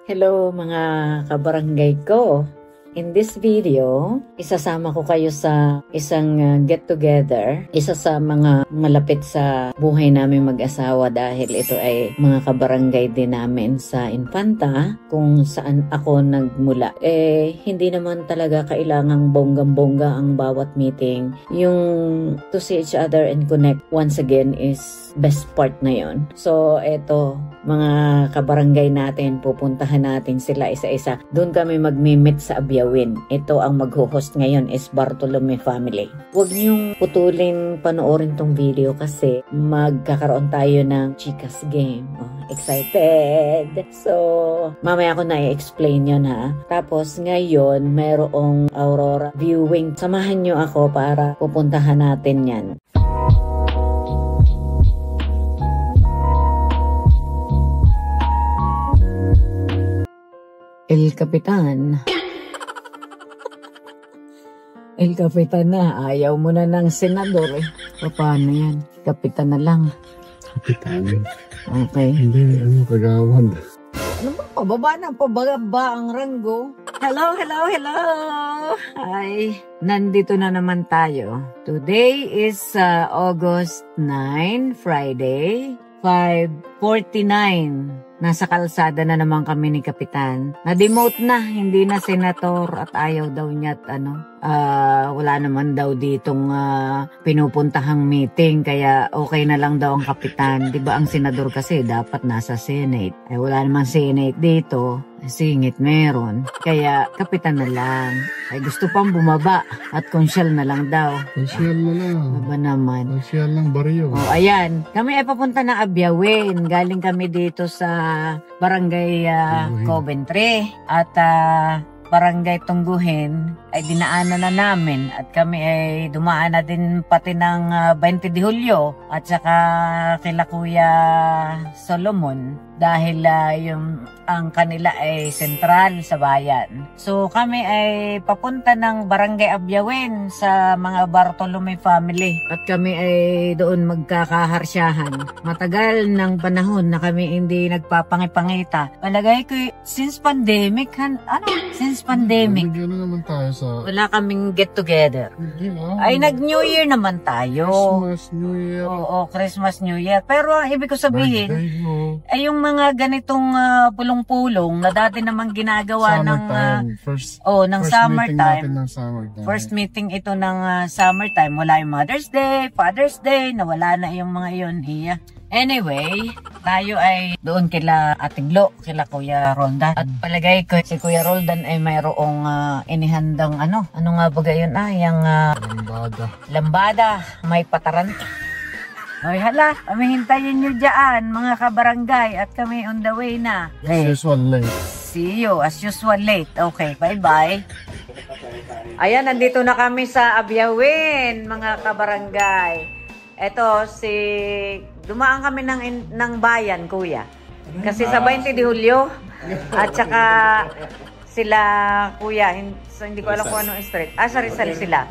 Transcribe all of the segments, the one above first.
Hello mga kabarangay ko. In this video, isasama ko kayo sa isang get-together. Isa sa mga malapit sa buhay namin mag-asawa dahil ito ay mga kabarangay din namin sa Infanta kung saan ako nagmula. Hindi naman talaga kailangang bonggang-bongga ang bawat meeting. Yung to see each other and connect once again is best part na yon. So, eto, mga kabarangay natin, pupuntahan natin sila isa-isa. Doon kami magmi-meet sa Abyawin. Ito ang mag-host ngayon is Bartolome family. Huwag niyong putulin panoorin tong video kasi magkakaroon tayo ng Chicas Game. Excited! So, mamaya ko na i-explain yun ha. Tapos ngayon, mayroong Aurora viewing. Samahan niyo ako para pupuntahan natin yan. El Capitan. El Capitan na. Ayaw mo na ng senador eh. Paano yan? Kapitan na lang. Kapitan? Okay. Hindi, kagawad. Ano ba? Pababa ang ranggo. Hello. Hi. Nandito na naman tayo. Today is August 9, Friday, 5:49. Nasa kalsada na naman kami ni Kapitan. Na-demote na, hindi na senator at ayaw daw niya at wala naman daw ditong pinupuntahang meeting kaya okay na lang daw ang Kapitan. Diba ang senador kasi dapat nasa Senate. Wala namang Senate dito. Singit meron. Kaya Kapitan na lang. Gusto pang bumaba at konsyal na lang daw. Konsyal na lang. Baba naman. Konsyal lang baryo. Ayan. Kami ay papunta ng Abyawin. Galing kami dito sa Barangay Coventry. At Barangay Tungguhin ay dinaanan na namin at kami ay dumaan na din pati ng 20 de Julio at saka kila Kuya Solomon dahil ang kanila ay sentral sa bayan. So kami ay papunta ng Barangay Abyawin sa mga Bartolome family at kami ay doon magkakaharsyahan. Matagal ng panahon na kami hindi nagpapangipangita. Palagay ko since pandemic, since pandemic. Bigyan na naman tayo sa... Wala kaming get together. Ay nag-New Year naman tayo. Christmas, New Year. Oo, Christmas, New Year. Pero ang ibig ko sabihin, ay yung mga ganitong pulong-pulong na dati naman ginagawa ng summertime. First meeting ito ng summertime. Wala yung Mother's Day, Father's Day, nawala na yung mga yun. Anyway, tayo ay doon kila Ate Glo, kila Kuya Roldan. At palagay ko si Kuya Roldan ay mayroong inihandang ano nga ba yun yung lambada, may pataran. Hoy hala, kami hintayin nyo dyan mga kabarangay at kami on the way na. As usual late. See you as usual late. Okay, bye-bye. Ayan, nandito na kami sa Abyawin mga kabarangay. Eto, dumaan kami ng bayan, kuya. Kasi sa 20 de Julio, at saka sila, kuya, hindi ko alam kung anong street. Sa Rizal sila.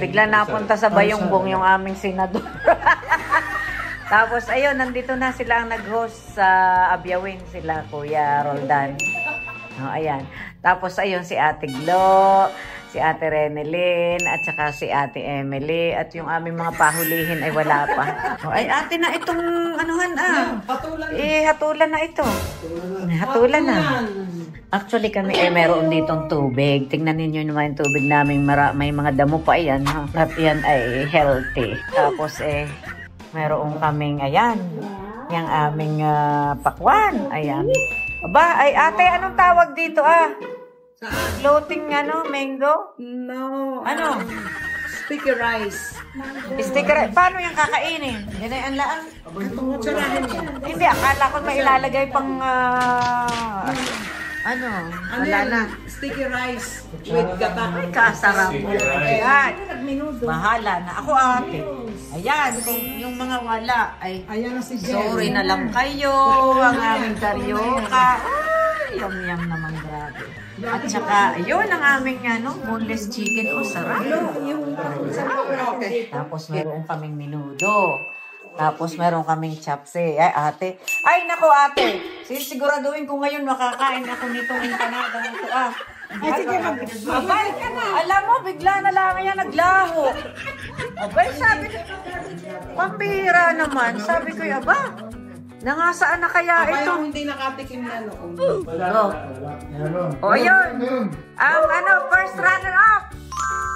Bigla napunta sa Bayongbong yung aming senador. Tapos, ayun, nandito na sila ang nag-host sa Abyawin, sila, Kuya Roldan. Ayan. Tapos, ayun, si Ate Glo, si Ate Renelyn, at saka si Ate Emily, at yung aming mga pahulihin ay wala pa. Ay, ate na itong hatulan na ito. Hatulan na. Actually, kami ay meron ditong tubig. Tingnan ninyo naman yung tubig namin. May mga damo pa yan. At yan ay healthy. Tapos, meron kaming, ayan, yung aming pakwan. Ayan. Aba, ay ate, anong tawag dito Floating mango? No. Ano? Sticky rice. Sticky rice. Paano yung kakainin? Yan ay ang laan. Hindi, akala ko may ilalagay pang wala na. Sticky rice with gata. Ay, kasarap. Ayan. Bahala na. Ako ate. Ayan, kung yung mga wala, ay ayan si Jen. Sorry na lang kayo. Ang aming karyoka. Ay, yum naman, grabe. At saka, yun ang aming boneless chicken. Sarap. Okay. Tapos meron kaming menudo. Tapos meron kaming chapse. Ay, ate. Ay, nako ate. Sisiguraduhin ko ngayon makakain ako nitong empanada nito. Ay, sige, abay, alam mo, bigla na lang yan naglaho. Abay, sabi ko, pambihira naman. Sabi ko, aba, nangasaan na kaya ito? Hindi nakatikim na noon. O, yun. Ang first runner-up.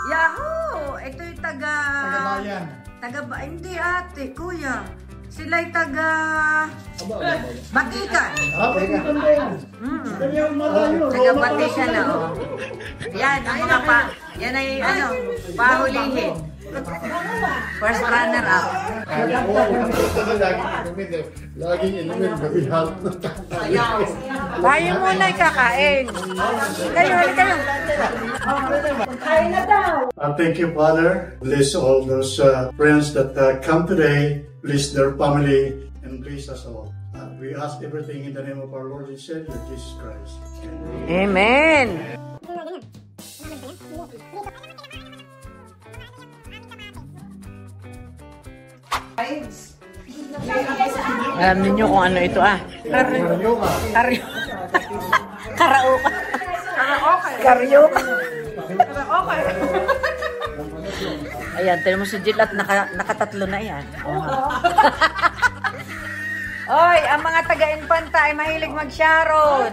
Yahoo! Ito'y hindi ate, kuya. Sila'y Batikan. Batikan na, oh. Yan, ang mga yan ay, pahulihin. First runner-up. Laging inumin, gabihan. Tayo muna kakain. Kayo. Kain na daw. Thank you, Father. Bless all those friends that come today. Bless their family and bless us all. We ask everything in the name of our Lord and Savior, Jesus Christ. Amen. Alam niyo kung ano ito Karaoke. Ayan, tinan mo si Jill at nakatatlo na yan. Oy, ang mga taga-Infanta ay mahilig mag-sharon.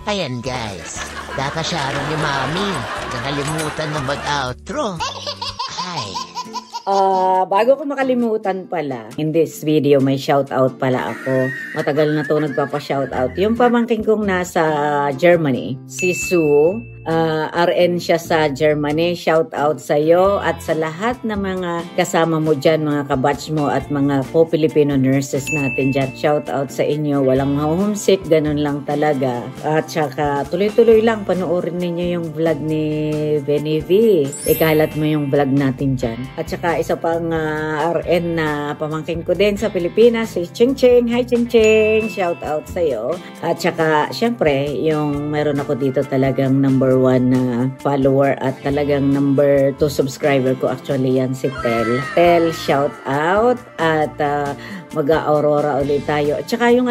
Ayan guys, kakasyaron ni Mami. Nakalimutan na mag-outro. Hi. Bago ko makalimutan pala, in this video may shoutout pala ako. Matagal na to nagpapa-shoutout. Yung pamangkin kong nasa Germany, si Sue, RN siya sa Germany. Shoutout sa iyo at sa lahat ng mga kasama mo dyan, mga kabatch mo at mga po-Filipino nurses natin dyan. Shoutout sa inyo. Walang homesick, ganun lang talaga. At saka tuloy-tuloy lang, panoorin ninyo yung vlog ni Benny V. Ikalat mo yung vlog natin dyan. At saka isa pang RN na pamangkin ko din sa Pilipinas, si Ching Ching. Hi Ching Ching! Shoutout sa iyo. At saka, syempre, yung meron ako dito talagang number 1 na follower at talagang number 2 subscriber ko. Actually, yan si Tel. Tel, shoutout. At mag-a-Aurora ulit tayo. At saka yung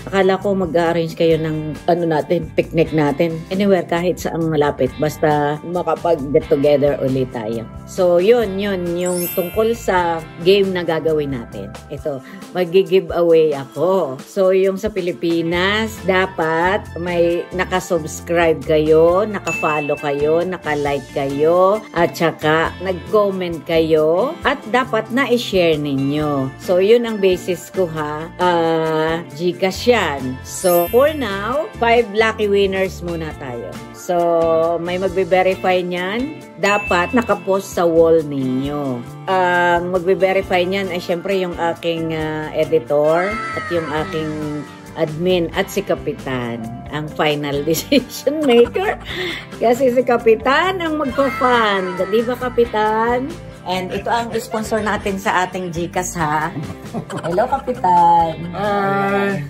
akala ko mag-arrange kayo ng natin, picnic natin. Anywhere, kahit saan malapit. Basta makapag-get together ulit tayo. So, yun, yung tungkol sa game na gagawin natin. Ito, mag-giveaway ako. So, yung sa Pilipinas, dapat may nakasubscribe kayo, nakafollow kayo, nakalike kayo, at saka nag-comment kayo, at dapat na-share ninyo. So, yun ang basis ko ha. Gcash yan. So, for now, 5 lucky winners muna tayo. So, may magbe-verify niyan. Dapat nakapost sa wall ninyo. Ang magbe-verify niyan ay syempre yung aking editor at yung aking admin at si Kapitan, ang final decision maker. Kasi si Kapitan ang magpa-fund. Di ba, Kapitan? And ito ang sponsor natin sa ating Gcash, ha? Hello, Kapitan. Hi!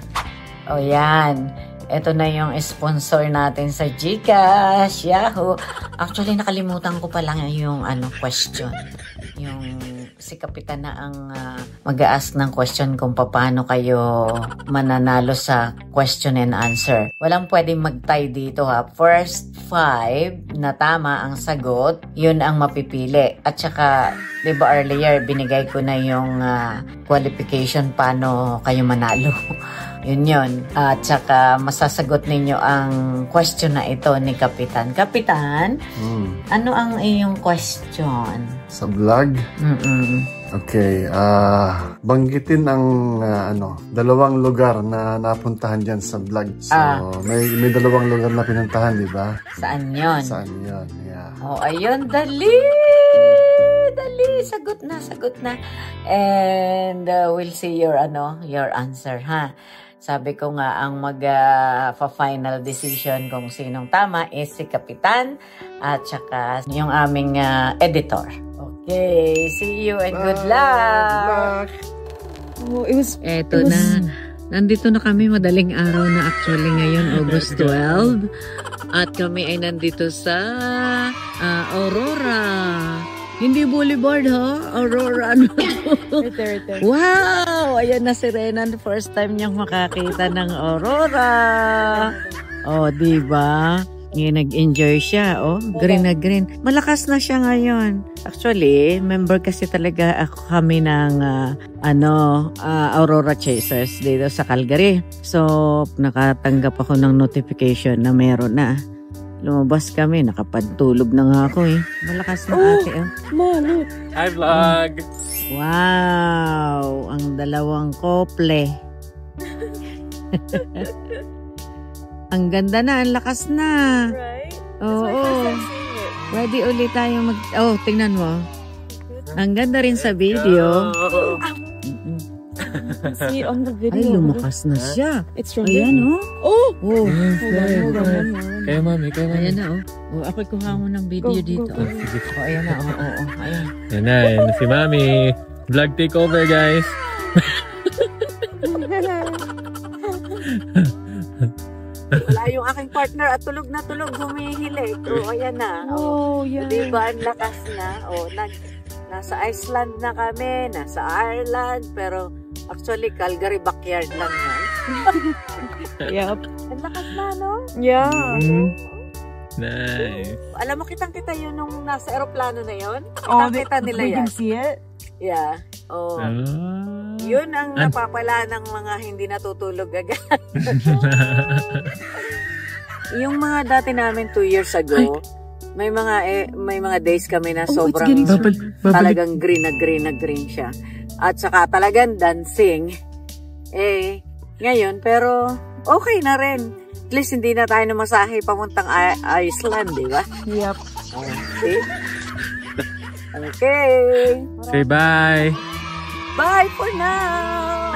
O, yan. Ito na yung sponsor natin sa Gcash. Yahoo! Actually, nakalimutan ko pa lang yung question. Yung si Kapitan na ang mag-a-ask ng question kung paano kayo mananalo sa question and answer. Walang pwedeng mag-tie dito ha. First 5 na tama ang sagot, yun ang mapipili. At saka, di ba earlier, binigay ko na yung qualification paano kayo manalo. Yun. At saka, masasagot ninyo ang question na ito ni Kapitan. Kapitan, ano ang iyong question? Sa vlog? Okay, banggitin ang dalawang lugar na napuntahan dyan sa vlog. So, may dalawang lugar na pinuntahan, di ba? Saan yun? Yeah. Oh, ayun, dali! Sagot na. And we'll see your answer, ha? Sabi ko nga, ang mag-final decision kung sinong tama is si Kapitan at saka yung aming editor. Okay, see you and good luck! Oh, Eto na. Nandito na kami, madaling araw na actually ngayon, August 12. At kami ay nandito sa Aurora. Hindi boulevard ha? Aurora ano to? Ito. Wow! Ayan na si Renan. First time niyang makakita ng aurora. Oh, diba? Ngayon nag-enjoy siya. Oh, green na green. Malakas na siya ngayon. Actually, member kasi talaga ako kami ng Aurora Chasers dito sa Calgary. So, nakatanggap ako ng notification na meron na. Lumabas kami, nakapantulog na nga ako eh. Malakas na ate. Look. Hi vlog! Wow! Ang dalawang kople. Ang ganda na, ang lakas na. Right? Oo. Pwede ulit tayo Oh, tingnan mo. Ang ganda rin sa video. See on the video. Ay, lumakas na siya. It's from Ayan, oh. Oh! Oh. Hold on. Kaya mami. Ayan na, oh. Oh, ako'y kuha mo ng video dito. Go. Oh, ayan na, oh. Ayan. Yan na, yan na si mami. Vlog takeover guys. Wala yung aking partner at tulog na tulog, humihilig. Oh, ayan na. Oh, yeah. Diba, ang lakas na. Oh, nasa Iceland na kami, nasa Ireland, pero actually, Calgary backyard lang yan. Yep. Ang lakas na, no? Yeah. Nice. Alam mo, kitang-kita yun nung nasa aeroplano na yun. Oh, Kitang-kita nila we yan. can see it. Yeah. Oh. Yun ang napapala ng mga hindi natutulog agad. Yung mga dati namin 2 years ago, may mga days kami na sobrang talagang green na green siya. At saka talagang dancing. Ngayon, pero okay na rin. At least hindi na tayo namasahe pamuntang Iceland, di ba? Yep. Okay. Okay. Say bye. Bye for now.